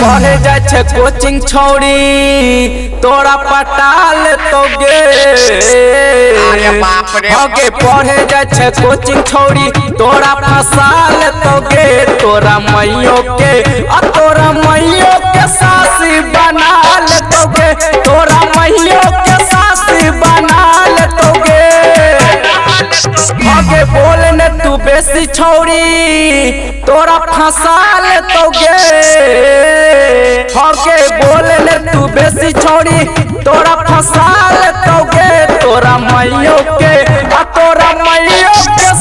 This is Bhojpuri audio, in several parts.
पढ़े जाए छे कोचिंग छोड़ी तोरा पटाल तो गे आगे पढ़े जाए छे कोचिंग छोड़ी तोरा फसाल तो गे तोरा मैयो के सासी बना ले तो गे तोरा मैयो के सासी बना ले तो गे आगे बोलने तू बेसी छोड़ी तोरा फसाल तो गे आगे बोलने तू बेसी छोड़ी तोरा फसाल तो गे तोरा मैयो के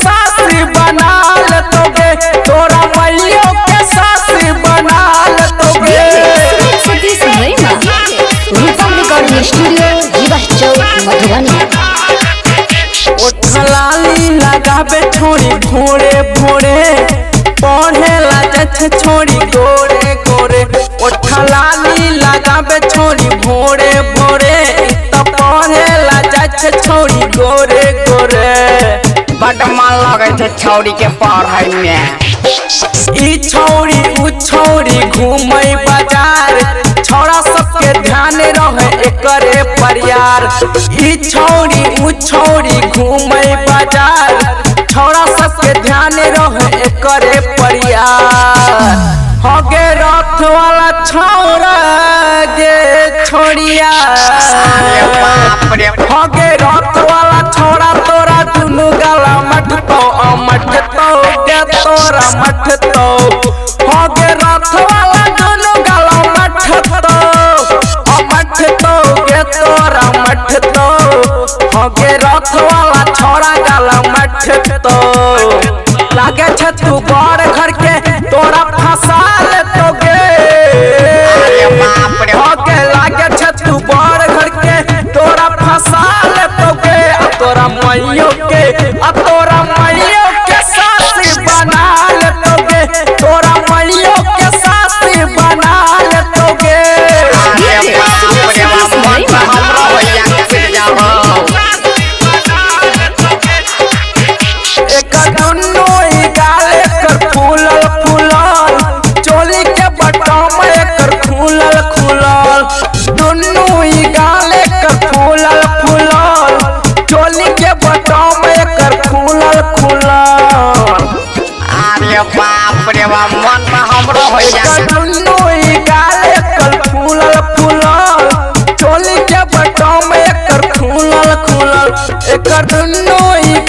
सासी बना ले तो गे तोरा मैयो के सासी बना ले तो गे रूपम रिकॉर्डिंग स्टूडियो जीवा चौक मधुबनी। लाली लगाबे छोड़ी भोरे भोरे पढ़े ला जाए छोड़ी गोरे गोरे लाली लगाबे छोड़ी भोरे भोरे तो पढ़े ला जाए छोड़ी गोरे गोरे बड़ मन लगे छे छौड़ी के पढ़ाई में ई छौड़ी उ छौड़ी घूमे बाजार छौड़ा सबके ध्यान रहे एकरे परियार ई छौड़ी उ छौड़ी घूमे बाजार छौड़ा सबके ध्यान रहे एकरे परियार हगे रथ वाला छौड़ा गे छोड़िया हगे रथ वाला छौड़ा तोरा दुनु गला मटतो गे तोरा मटतो हगे रथ वाला दुनु गला मटतो गे तोरा मटतो हगे रथ वाला छौड़ा गला मटतो लागे छे तू बड़ घर के तोरा फसाल तो गे हगे लागे छे तू बड़ घर के तोरा फसाल तो गे तोरा मैयो के सासी बना ले तो गे तोरा मैयो के सासी बना ले तो गे एक दुन्नो गाल कर फूलल फूलल चोली के बटम एकर खुलल खुलल दुन्नो गाल कर फूलल फूलल चोली के बटम एकर खुलल खुलल अरे बाप रे बाप मन में हमरो होइया दुन्नो गाल कर फूलल फूलल चोली के बटम एकर खुलल खुलल एकर दुन्नो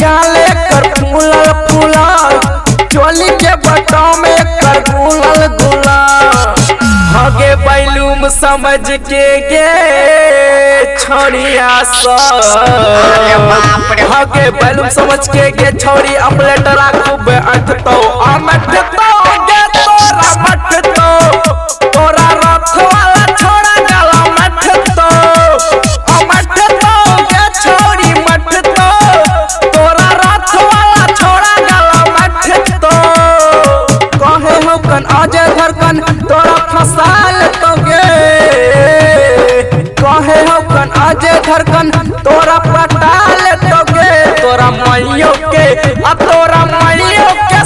गाल कर फूलल फूलल चोली के बटम एकर गुलल गुलल हगे बैलूम समझ के गे छोड़िया हगे बैलूम समझ के गे छोड़ी अपलेट राखूब अटतो अमटतो गे तोरा मटतो तोरा रथ वाला छोड़ा गला मटतो अमटतो गे छोड़ी मटतो तोरा रथ वाला छोड़ा गला मटतो कहे हो कन अजय धड़कन तोरा फसाल तो गे कहे हो कन अजय धड़कन तोरा पटाल तो गे तोरा मैयो के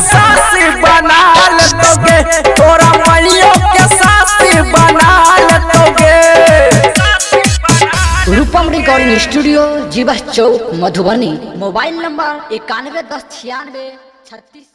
सासी बना ले तो गे तोरा मैयो के सासी बना ले तो गे। रूपम रिकॉर्डिंग स्टूडियो जीवा चौक मधुबनी। Mobile number 91109636।